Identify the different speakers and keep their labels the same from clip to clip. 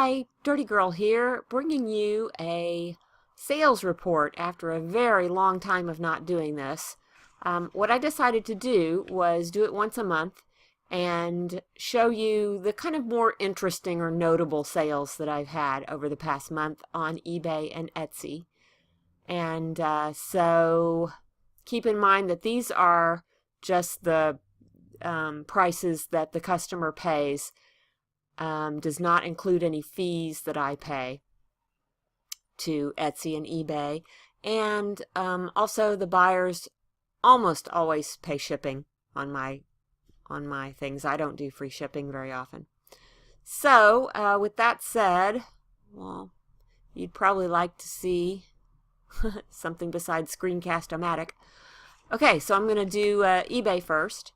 Speaker 1: Hi, Dirty Girl here, bringing you a sales report after a very long time of not doing this. What I decided to do was do it once a month and show you the kind of more interesting or notable sales that I've had over the past month on eBay and Etsy. And so keep in mind that these are just the prices that the customer pays. Does not include any fees that I pay to Etsy and eBay. And also the buyers almost always pay shipping on my things. I don't do free shipping very often. So with that said, well, you'd probably like to see something besides Screencast-O-Matic. Okay, so I'm going to do eBay first.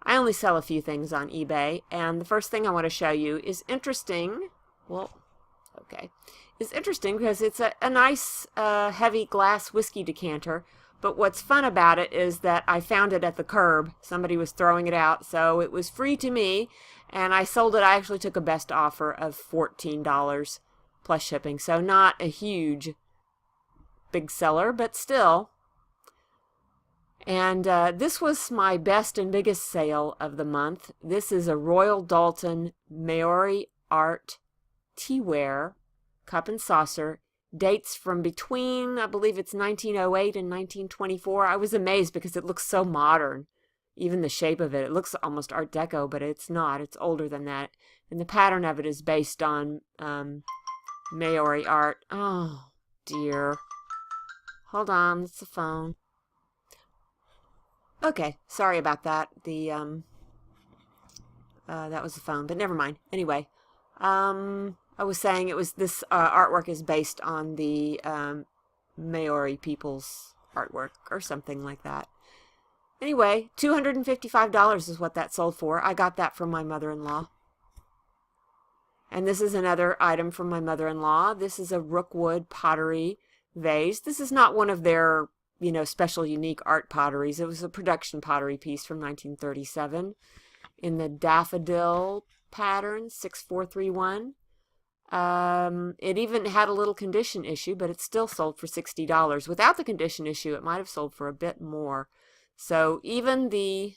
Speaker 1: I only sell a few things on eBay, and the first thing I want to show you is interesting. It's interesting because it's a nice heavy glass whiskey decanter, but what's fun about it is that I found it at the curb. Somebody was throwing it out, so it was free to me, and I sold it. I actually took a best offer of $14 plus shipping, so not a huge big seller, but still. And this was my best and biggest sale of the month. This is a Royal Doulton Maori Art Teaware cup and saucer. Dates from between, I believe it's 1908 and 1924. I was amazed because it looks so modern. Even the shape of it, it looks almost Art Deco, but it's not. It's older than that. And the pattern of it is based on Maori art. Oh, dear. Hold on, it's the phone. Okay, sorry about that. That was the phone, but never mind. Anyway, I was saying it was this artwork is based on the Maori people's artwork or something like that. Anyway, $255 is what that sold for. I got that from my mother-in-law. And this is another item from my mother-in-law. This is a Rookwood pottery vase. This is not one of their special unique art potteries. It was a production pottery piece from 1937 in the daffodil pattern, 6431. It even had a little condition issue, but it still sold for $60. Without the condition issue, it might have sold for a bit more. So even the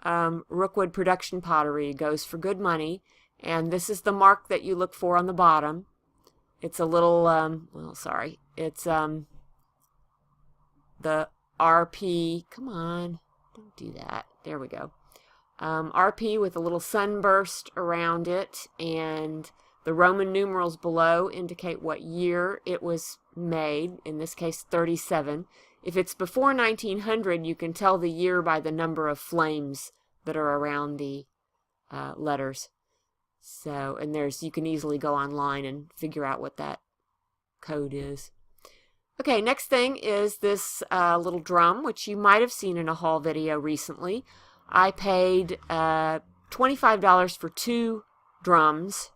Speaker 1: Rookwood production pottery goes for good money, and this is the mark that you look for on the bottom. It's a little, it's the RP, come on, don't do that. There we go. RP with a little sunburst around it, and the Roman numerals below indicate what year it was made, in this case 37. If it's before 1900, you can tell the year by the number of flames that are around the letters. So, and you can easily go online and figure out what that code is. Okay, next thing is this little drum, which you might have seen in a haul video recently. I paid $25 for two drums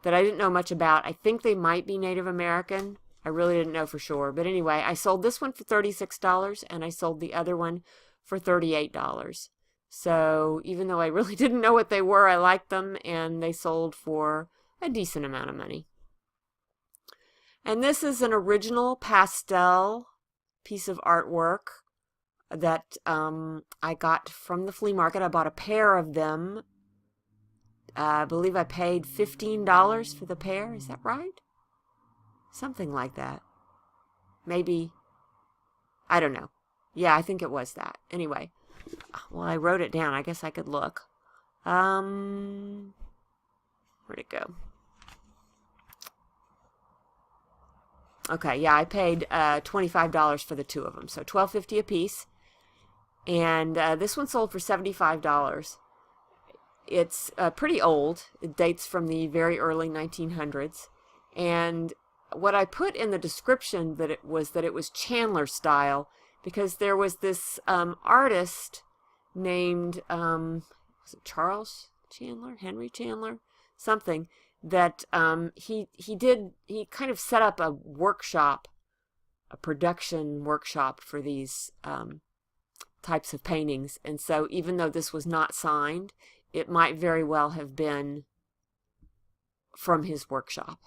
Speaker 1: that I didn't know much about. I think they might be Native American. I really didn't know for sure. But anyway, I sold this one for $36, and I sold the other one for $38. So even though I really didn't know what they were, I liked them, and they sold for a decent amount of money. And this is an original pastel piece of artwork that I got from the flea market. I bought a pair of them. I believe I paid $15 for the pair. Is that right? Something like that. Maybe. I don't know. Yeah, I think it was that. Anyway. Well, I wrote it down. I guess I could look. Where'd it go? Okay, yeah, I paid $25 for the two of them, so $12.50 a piece. And this one sold for $75. It's pretty old. It dates from the very early 1900s. And what I put in the description that it was Chandler style, because there was this artist named was it Charles Chandler, Henry Chandler, something, that he kind of set up a workshop, a production workshop for these types of paintings. And so even though this was not signed, it might very well have been from his workshop.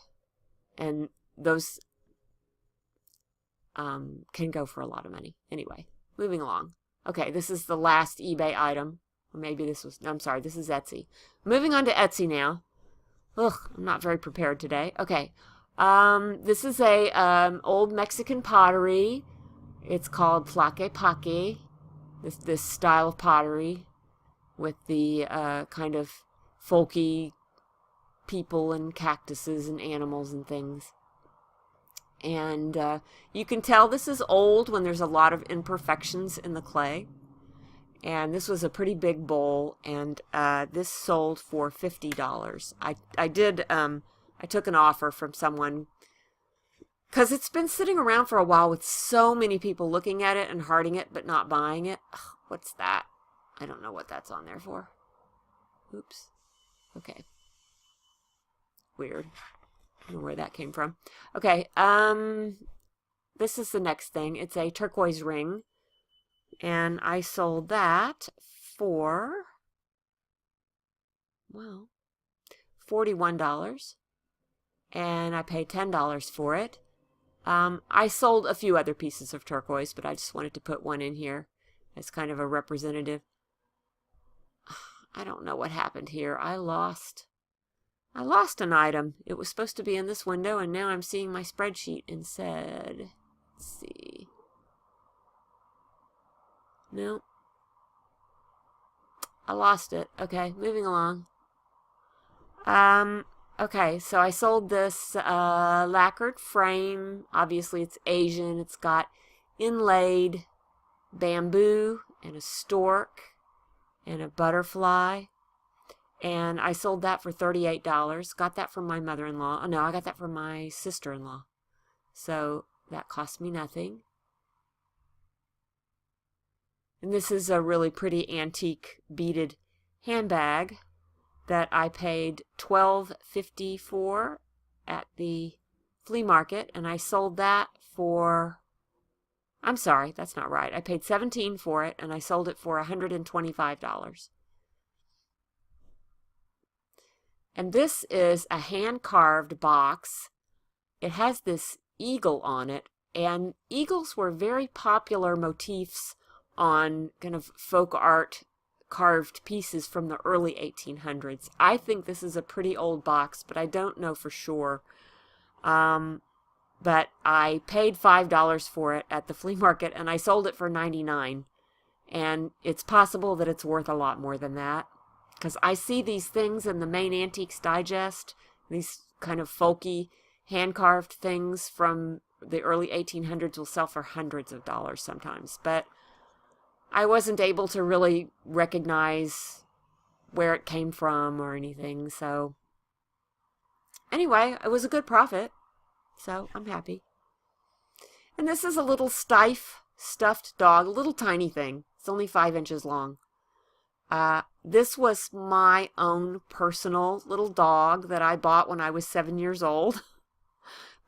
Speaker 1: And those can go for a lot of money. Anyway, moving along. Okay, this is the last eBay item. Or maybe this was, I'm sorry, this is Etsy. Moving on to Etsy now. Ugh, I'm not very prepared today. Okay, this is a old Mexican pottery. It's called Tlaquepaque, this style of pottery with the kind of folky people and cactuses and animals and things. And you can tell this is old when there's a lot of imperfections in the clay. And this was a pretty big bowl, and this sold for $50. I took an offer from someone because it's been sitting around for a while with so many people looking at it and hearting it but not buying it. Ugh, what's that? I don't know what that's on there for. Oops. Okay. Weird. I don't know where that came from. Okay, this is the next thing. It's a turquoise ring, and I sold that for, well, $41, and I paid $10 for it. I sold a few other pieces of turquoise, but I just wanted to put one in here as kind of a representative. I don't know what happened here. I lost an item. It was supposed to be in this window, and now I'm seeing my spreadsheet instead. Let's see. No. I lost it. Okay, moving along. Okay, so I sold this lacquered frame. Obviously, it's Asian. It's got inlaid bamboo and a stork and a butterfly. And I sold that for $38. Got that from my mother-in-law. Oh, no, I got that from my sister-in-law. So that cost me nothing. And this is a really pretty antique beaded handbag that I paid $12.50 for at the flea market. And I sold that for, I'm sorry, that's not right. I paid $17 for it, and I sold it for $125. And this is a hand-carved box. It has this eagle on it, and eagles were very popular motifs on kind of folk art carved pieces from the early 1800s. I think this is a pretty old box, but I don't know for sure. But I paid $5 for it at the flea market, and I sold it for $99. And it's possible that it's worth a lot more than that, because I see these things in the Maine Antiques Digest, these kind of folky hand-carved things from the early 1800s will sell for hundreds of dollars sometimes. But I wasn't able to really recognize where it came from or anything. So anyway, it was a good profit. So I'm happy. And this is a little stiff stuffed dog, a little tiny thing. It's only 5 inches long. This was my own personal little dog that I bought when I was 7 years old.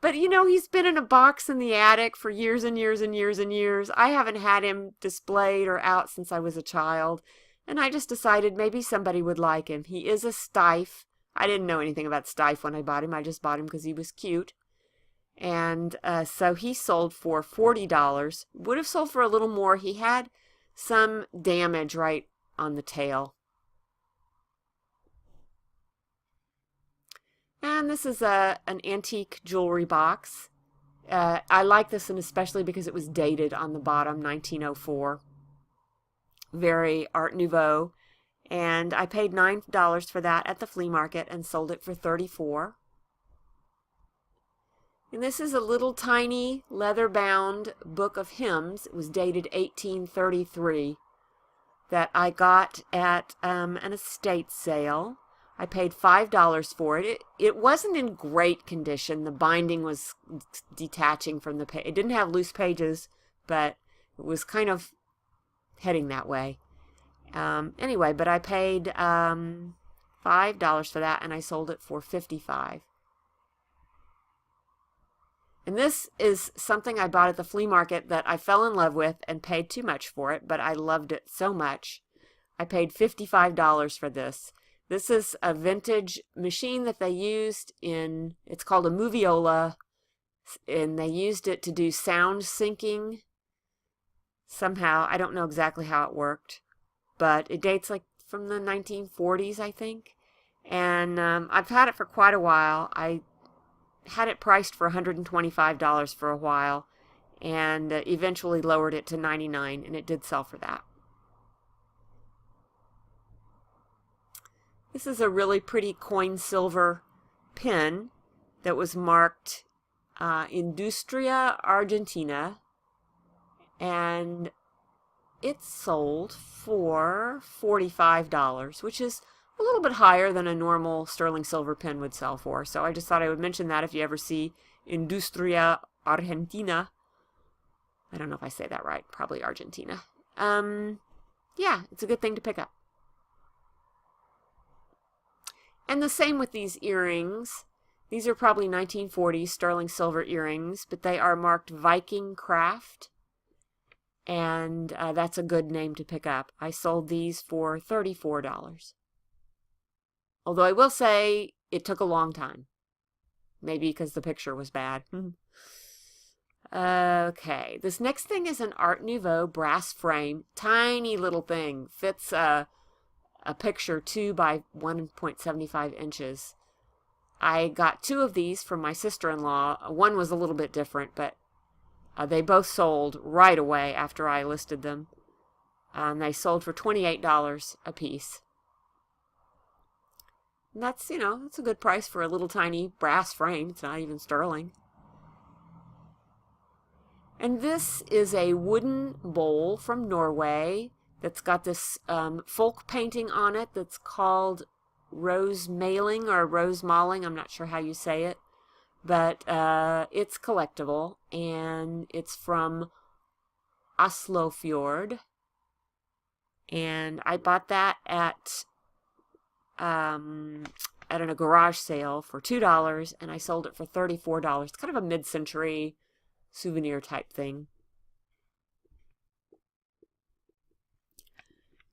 Speaker 1: But, you know, he's been in a box in the attic for years and years and years and years. I haven't had him displayed or out since I was a child. And I just decided maybe somebody would like him. He is a stiff. I didn't know anything about stiff when I bought him. I just bought him because he was cute. And so he sold for $40. Would have sold for a little more. He had some damage right on the tail. And this is an antique jewelry box. I like this one especially because it was dated on the bottom, 1904. Very Art Nouveau. And I paid $9 for that at the flea market and sold it for $34. And this is a little tiny leather-bound book of hymns. It was dated 1833 that I got at an estate sale. I paid $5 for it. It wasn't in great condition. The binding was detaching from the page. It didn't have loose pages, but it was kind of heading that way. Anyway, but I paid $5 for that, and I sold it for $55. And this is something I bought at the flea market that I fell in love with and paid too much for it, but I loved it so much. I paid $55 for this. This is a vintage machine that they used in, it's called a moviola, and they used it to do sound syncing. Somehow, I don't know exactly how it worked, but it dates like from the 1940s, I think. And I've had it for quite a while. I had it priced for $125 for a while, and eventually lowered it to $99, and it did sell for that. This is a really pretty coin silver pen that was marked Industria Argentina, and it sold for $45, which is a little bit higher than a normal sterling silver pen would sell for. So I just thought I would mention that if you ever see Industria Argentina. I don't know if I say that right. Probably Argentina. Yeah, it's a good thing to pick up. And the same with these earrings. These are probably 1940s sterling silver earrings, but they are marked Viking Craft. And that's a good name to pick up. I sold these for $34. Although I will say it took a long time. Maybe because the picture was bad. Okay, this next thing is an Art Nouveau brass frame. Tiny little thing. Fits a picture 2 by 1.75 inches. I got 2 of these from my sister-in-law. One was a little bit different, but they both sold right away after I listed them. They sold for $28 a piece. And that's, you know, that's a good price for a little tiny brass frame. It's not even sterling. And this is a wooden bowl from Norway that's got this folk painting on it that's called rose maling or rose maling. I'm not sure how you say it. But it's collectible, and it's from Oslofjord. And I bought that at a garage sale for $2, and I sold it for $34. It's kind of a mid-century souvenir type thing.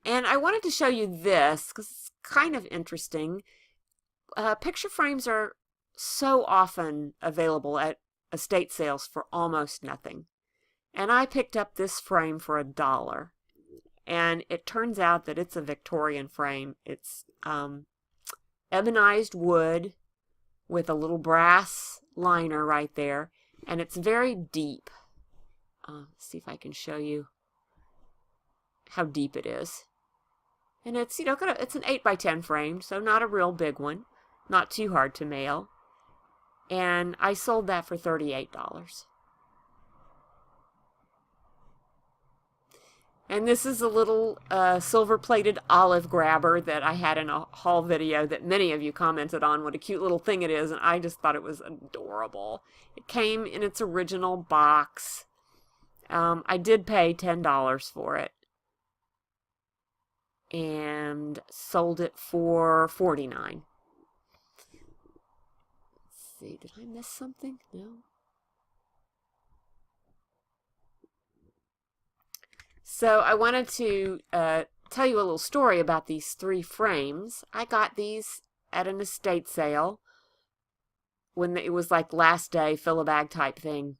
Speaker 1: And I wanted to show you this because it's kind of interesting. Picture frames are so often available at estate sales for almost nothing. And I picked up this frame for $1. And it turns out that it's a Victorian frame. It's ebonized wood with a little brass liner right there. And it's very deep. Let's see if I can show you how deep it is. And it's, you know, it's an 8 by 10 frame, so not a real big one. Not too hard to mail. And I sold that for $38. And this is a little silver-plated olive grabber that I had in a haul video that many of you commented on what a cute little thing it is, and I just thought it was adorable. It came in its original box. I did pay $10 for it. And sold it for $49. See, did I miss something? No. So I wanted to tell you a little story about these 3 frames. I got these at an estate sale when it was like last day fill-a-bag type thing.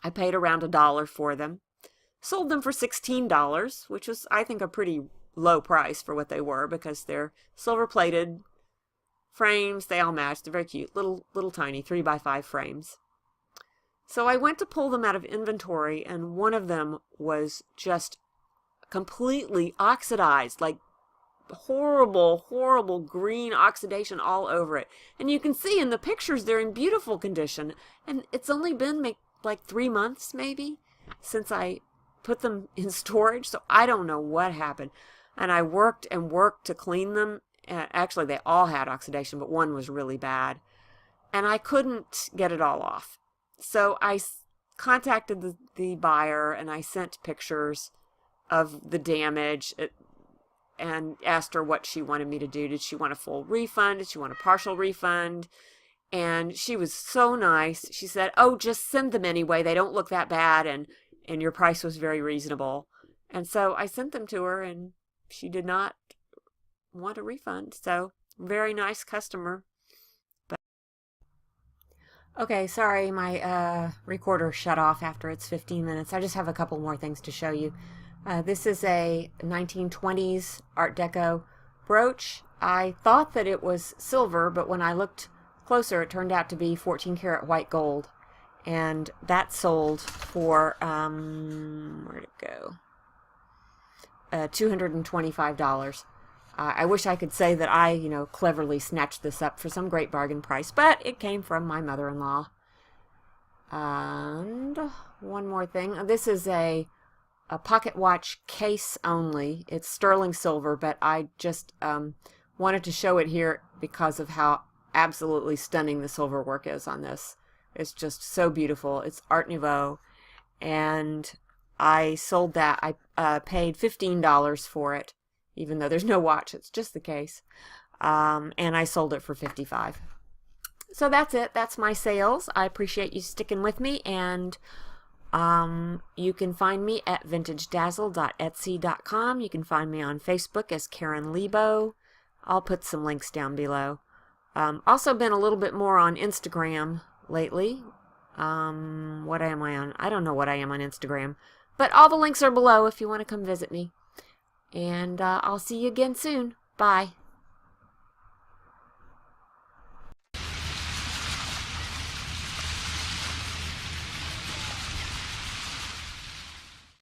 Speaker 1: I paid around $1 for them. Sold them for $16, which was, I think, a pretty low price for what they were because they're silver-plated frames. They all match. They're very cute. Little tiny 3 by 5 frames. So I went to pull them out of inventory, and one of them was just completely oxidized, like horrible, horrible green oxidation all over it. And you can see in the pictures they're in beautiful condition. And it's only been like 3 months maybe since I put them in storage, so I don't know what happened. And I worked and worked to clean them. Actually, they all had oxidation, but one was really bad. And I couldn't get it all off. So I contacted the buyer, and I sent pictures of the damage and asked her what she wanted me to do. Did she want a full refund? Did she want a partial refund? And she was so nice. She said, oh, just send them anyway. They don't look that bad, and your price was very reasonable. And so I sent them to her, and she did not want a refund. So very nice customer. But okay, sorry, my recorder shut off after its 15 minutes. I just have a couple more things to show you. This is a 1920s Art Deco brooch. I thought that it was silver, but when I looked closer, it turned out to be 14 karat white gold. And that sold for, where'd it go? $225. I wish I could say that I, cleverly snatched this up for some great bargain price, but it came from my mother-in-law. And one more thing. This is a pocket watch case only. It's sterling silver, but I just wanted to show it here because of how absolutely stunning the silver work is on this. It's just so beautiful. It's Art Nouveau, and I sold that. I paid $15 for it, even though there's no watch. It's just the case. And I sold it for $55. So that's it. That's my sales. I appreciate you sticking with me, and you can find me at vintagedazzle.etsy.com. You can find me on Facebook as Karen Lebo. I'll put some links down below. Also been a little bit more on Instagram lately. What am I on? I don't know what I am on Instagram. But all the links are below if you want to come visit me. And I'll see you again soon. Bye.